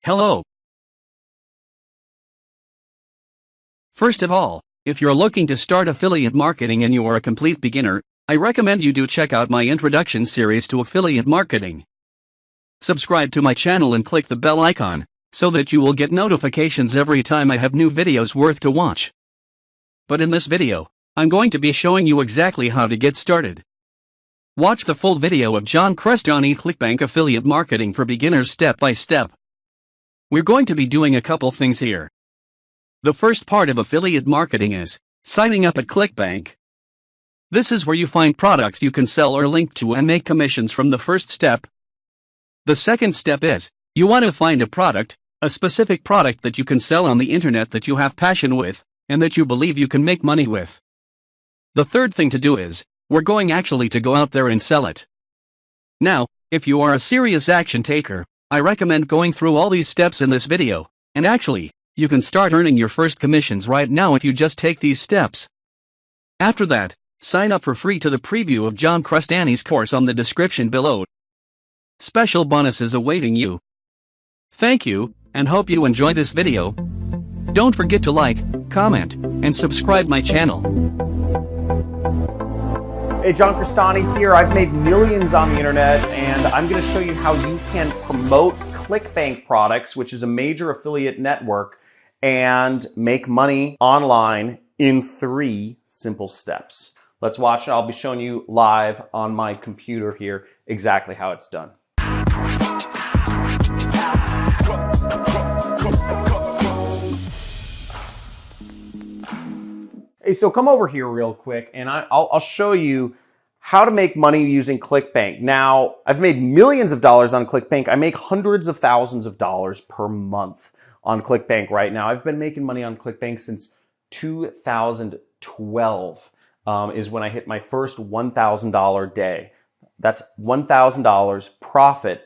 Hello. First of all, if you're looking to start affiliate marketing and you are a complete beginner, I recommend you do check out my introduction series to affiliate marketing. Subscribe to my channel and click the bell icon, so that you will get notifications every time I have new videos worth to watch. But in this video, I'm going to be showing you exactly how to get started. Watch the full video of John Crestani Clickbank Affiliate Marketing for Beginners step by step. We're going to be doing a couple things here. The first part of affiliate marketing is signing up at Clickbank. This is where you find products you can sell or link to and make commissions from the first step. The second step is, you want to find a specific product that you can sell on the internet that you have passion with, and that you believe you can make money with. The third thing to do is, we're going actually to go out there and sell it. Now, if you are a serious action taker, I recommend going through all these steps in this video, and actually, you can start earning your first commissions right now if you just take these steps. After that, sign up for free to the preview of John Crestani's course on the description below. Special bonuses awaiting you. Thank you, and hope you enjoy this video. Don't forget to like, comment, and subscribe my channel. Hey, John Crestani here. I've made millions on the internet, and I'm going to show you how you can promote Clickbank products, which is a major affiliate network, and make money online in 3 simple steps. Let's watch it. I'll be showing you live on my computer here exactly how it's done. Hey, so come over here real quick and I'll show you how to make money using Clickbank. Now, I've made millions of dollars on Clickbank. I make hundreds of thousands of dollars per month on Clickbank right now. I've been making money on Clickbank since 2012 is when I hit my first $1,000 day. That's $1,000 profit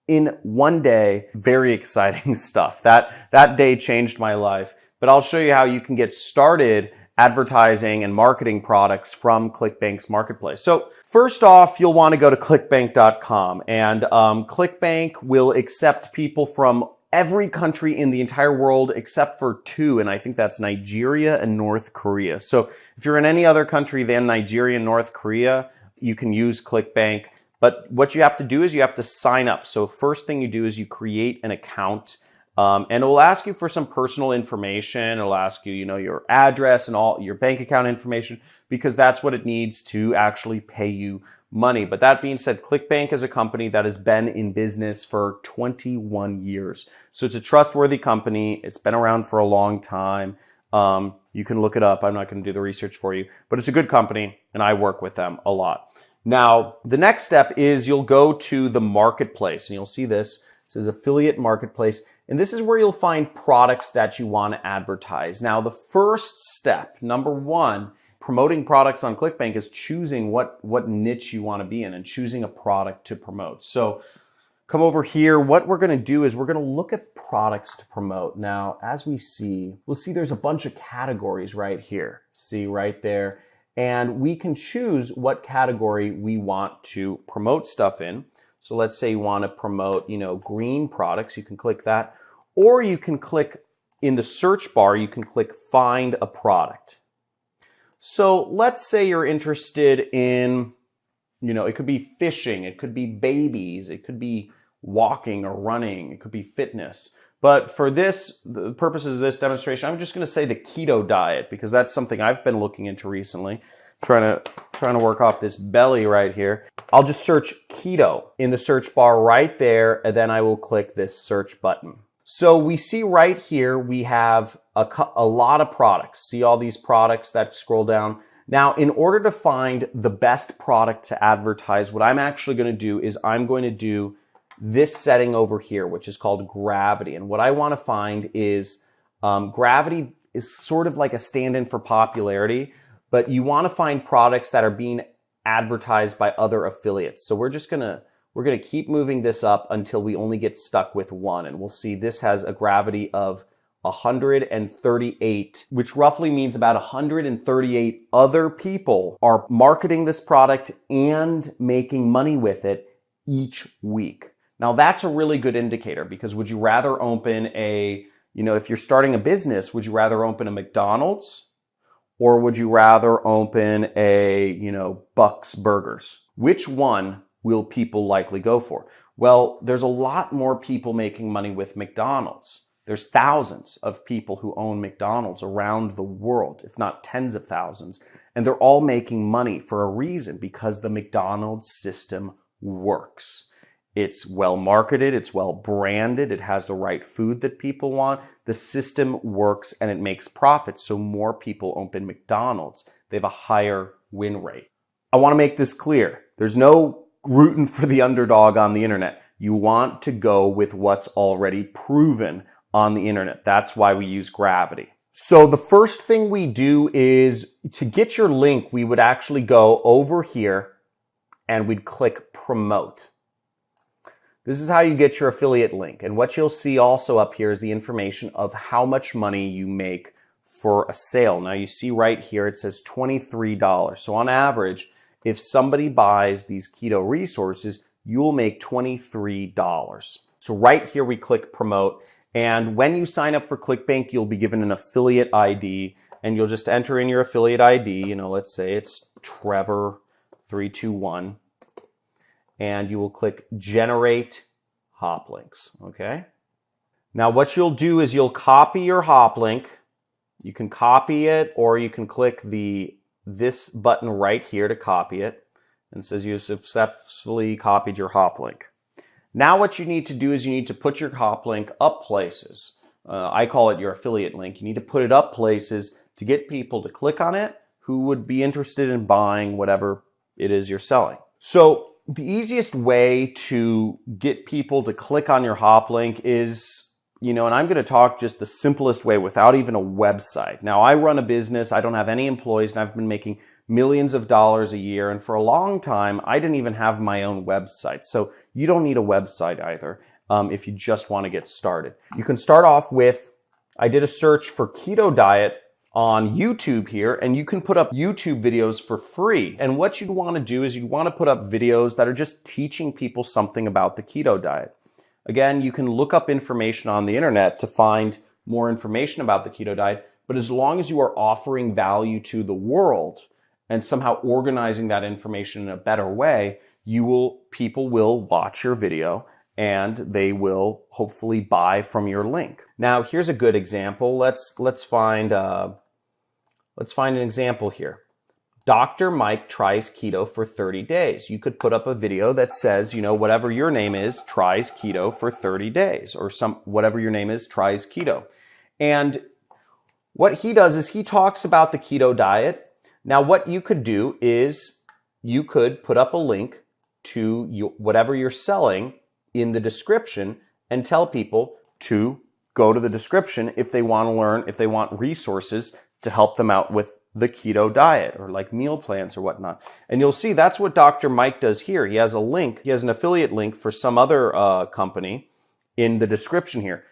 in one day. Very exciting stuff. That day changed my life. But I'll show you how you can get started advertising and marketing products from Clickbank's marketplace. So first off, you'll want to go to clickbank.com, and Clickbank will accept people from every country in the entire world except for 2, and I think that's Nigeria and North Korea. So if you're in any other country than Nigeria and North Korea, you can use Clickbank. But what you have to do is you have to sign up. So first thing you do is you create an account, and it will ask you for some personal information. It'll ask you, your address and all your bank account information, because that's what it needs to actually pay you money. But that being said, Clickbank is a company that has been in business for 21 years. So it's a trustworthy company. It's been around for a long time. You can look it up. I'm not going to do the research for you, but it's a good company and I work with them a lot. Now, the next step is you'll go to the marketplace, and you'll see this. This is affiliate marketplace, and this is where you'll find products that you want to advertise. Now, the first step, number 1, promoting products on Clickbank, is choosing what niche you want to be in and choosing a product to promote. So come over here. What we're going to do is we're going to look at products to promote. Now, as we'll see there's a bunch of categories right here. See right there. And we can choose what category we want to promote stuff in. So let's say you want to promote, green products. You can click that. Or you can click in the search bar, you can click find a product. So let's say you're interested in, it could be fishing, it could be babies, it could be walking or running, it could be fitness. But for the purposes of this demonstration, I'm just going to say the keto diet, because that's something I've been looking into recently, trying to work off this belly right here. I'll just search keto in the search bar right there, and then I will click this search button. So we see right here, we have a lot of products. See all these products that scroll down. Now, in order to find the best product to advertise, what I'm actually going to do is I'm going to do this setting over here, which is called gravity. And what I want to find is gravity is sort of like a stand-in for popularity, but you want to find products that are being advertised by other affiliates. So we're going to keep moving this up until we only get stuck with 1. And we'll see this has a gravity of 138, which roughly means about 138 other people are marketing this product and making money with it each week. Now that's a really good indicator, because would you rather open if you're starting a business, would you rather open a McDonald's or would you rather open Buck's Burgers? Which one will people likely go for? Well, there's a lot more people making money with McDonald's. There's thousands of people who own McDonald's around the world, if not tens of thousands, and they're all making money for a reason, because the McDonald's system works. It's well marketed, it's well branded, it has the right food that people want. The system works and it makes profits, so more people open McDonald's. They have a higher win rate. I want to make this clear. There's no rooting for the underdog on the internet. You want to go with what's already proven on the internet. That's why we use gravity. So the first thing we do is, to get your link, we would actually go over here and we'd click promote. This is how you get your affiliate link. And what you'll see also up here is the information of how much money you make for a sale. Now you see right here, it says $23. So on average, if somebody buys these keto resources, you'll make $23. So right here, we click promote. And when you sign up for Clickbank, you'll be given an affiliate ID, and you'll just enter in your affiliate ID. Let's say it's Trevor321. And you will click generate hop links, okay? Now what you'll do is you'll copy your hop link. You can copy it, or you can click this button right here to copy it. And it says you successfully copied your hop link. Now what you need to do is you need to put your hop link up places. I call it your affiliate link. You need to put it up places to get people to click on it who would be interested in buying whatever it is you're selling. So the easiest way to get people to click on your hop link is, and I'm going to talk just the simplest way without even a website. Now, I run a business. I don't have any employees, and I've been making millions of dollars a year. And for a long time, I didn't even have my own website. So you don't need a website either if you just want to get started. You can start off with, I did a search for keto diet on YouTube here, and you can put up YouTube videos for free. And what you'd want to do is you'd want to put up videos that are just teaching people something about the keto diet. Again, you can look up information on the internet to find more information about the keto diet, but as long as you are offering value to the world and somehow organizing that information in a better way, people will watch your video and they will hopefully buy from your link. Now, here's a good example. Let's find an example here. Dr. Mike tries keto for 30 days. You could put up a video that says, whatever your name is, tries keto for 30 days, or whatever your name is, tries keto. And what he does is he talks about the keto diet. Now, what you could do is you could put up a link to whatever you're selling in the description and tell people to go to the description if they want to learn, if they want resources to help them out with the keto diet, or like meal plans or whatnot. And you'll see that's what Dr. Mike does here. He has a link, he has an affiliate link for some other company in the description here.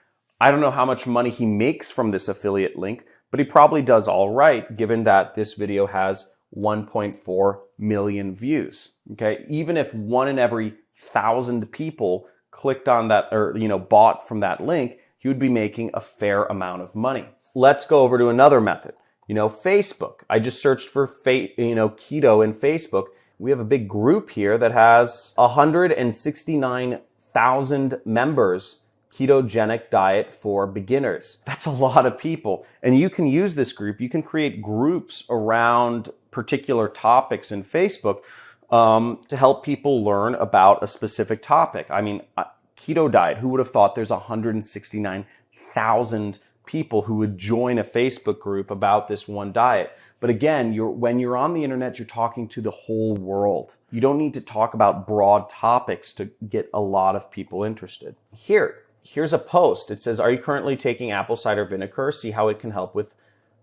I don't know how much money he makes from this affiliate link, but he probably does all right, given that this video has 1.4 million views. Okay, even if 1 in every 1,000 people clicked on that, or bought from that link, he would be making a fair amount of money. Let's go over to another method. Facebook. I just searched for keto in Facebook. We have a big group here that has 169,000 members. Ketogenic diet for beginners. That's a lot of people. And you can use this group. You can create groups around particular topics in Facebook to help people learn about a specific topic. I mean, keto diet, who would have thought there's 169,000 people who would join a Facebook group about this one diet? But again, when you're on the internet, you're talking to the whole world. You don't need to talk about broad topics to get a lot of people interested. Here's a post. It says, are you currently taking apple cider vinegar? See how it can help with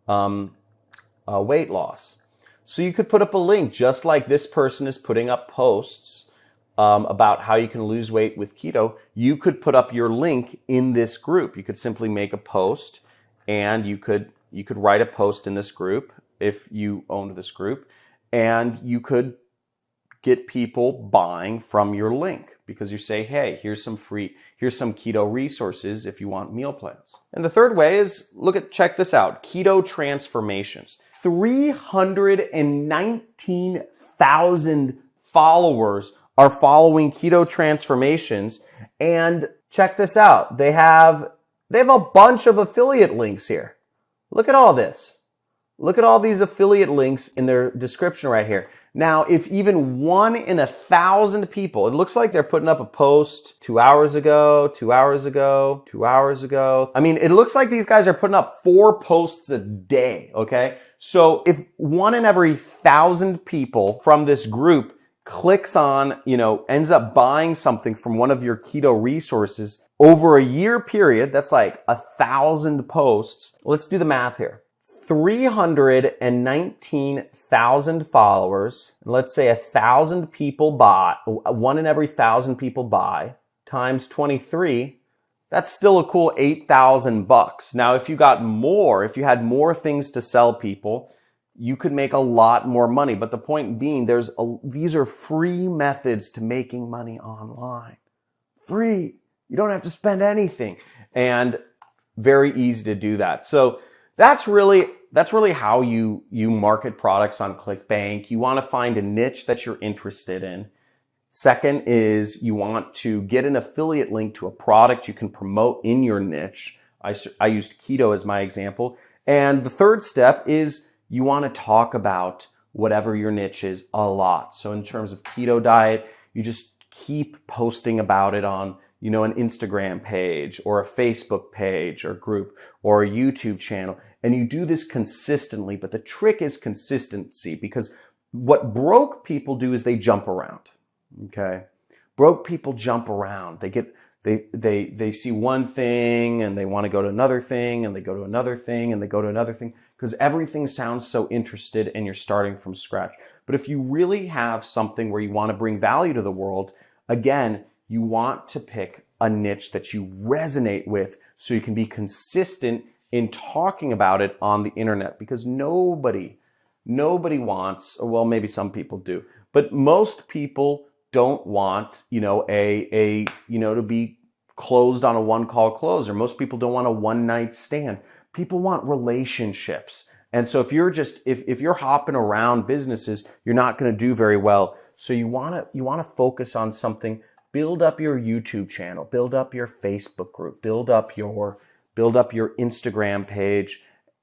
weight loss. So you could put up a link, just like this person is putting up posts about how you can lose weight with keto. You could put up your link in this group. You could simply make a post, and you could write a post in this group if you owned this group, and you could get people buying from your link. because you say, hey, here's some keto resources if you want meal plans. And the third way is, check this out, keto transformations. 319,000 followers are following keto transformations, and check this out. They have a bunch of affiliate links here. Look at all this. Look at all these affiliate links in their description right here. Now, if even 1 in 1,000 people, it looks like they're putting up a post 2 hours ago, 2 hours ago, 2 hours ago. I mean, it looks like these guys are putting up 4 posts a day, okay? So if 1 in every 1,000 people from this group clicks on, ends up buying something from one of your keto resources over a year period, that's like 1,000 posts. Let's do the math here. 319,000 followers, and let's say 1,000 people buy, 1 in every 1,000 people buy, times 23, that's still a cool $8,000. Now, if you had more things to sell people, you could make a lot more money. But the point being, these are free methods to making money online. Free. You don't have to spend anything. And very easy to do that. So that's really how you market products on ClickBank. You want to find a niche that you're interested in. Second is you want to get an affiliate link to a product you can promote in your niche. I used keto as my example. And the third step is you want to talk about whatever your niche is a lot. So in terms of keto diet, you just keep posting about it on an Instagram page or a Facebook page or group or a YouTube channel. And you do this consistently, but the trick is consistency, because what broke people do is they jump around. Okay? Broke people jump around. They see one thing and they want to go to another thing, and they go to another thing and they go to another thing, because everything sounds so interested and you're starting from scratch. But if you really have something where you want to bring value to the world, again, you want to pick a niche that you resonate with so you can be consistent in talking about it on the internet, because nobody wants, or well, maybe some people do, but most people don't want, to be closed on a one-call close, or most people don't want a one-night stand. People want relationships. And so if you're hopping around businesses, you're not going to do very well. So you want to focus on something. Build up your YouTube channel, build up your Facebook group, build up your Instagram page,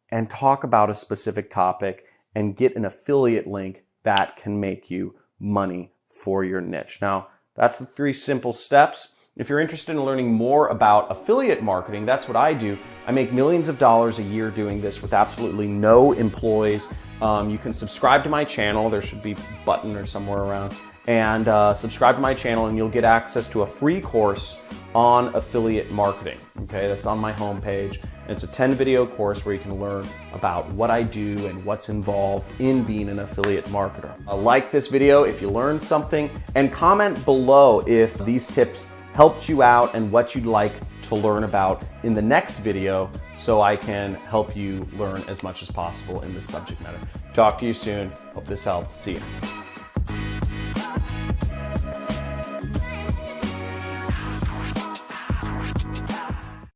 and talk about a specific topic and get an affiliate link that can make you money for your niche. Now, that's the 3 simple steps. If you're interested in learning more about affiliate marketing, that's what I do. I make millions of dollars a year doing this with absolutely no employees. You can subscribe to my channel. There should be a button or somewhere around. And subscribe to my channel and you'll get access to a free course on affiliate marketing. Okay, that's on my homepage. And it's a 10-video course where you can learn about what I do and what's involved in being an affiliate marketer. Like this video if you learned something, and comment below if these tips helped you out and what you'd like to learn about in the next video, so I can help you learn as much as possible in this subject matter. Talk to you soon. Hope this helped. See you.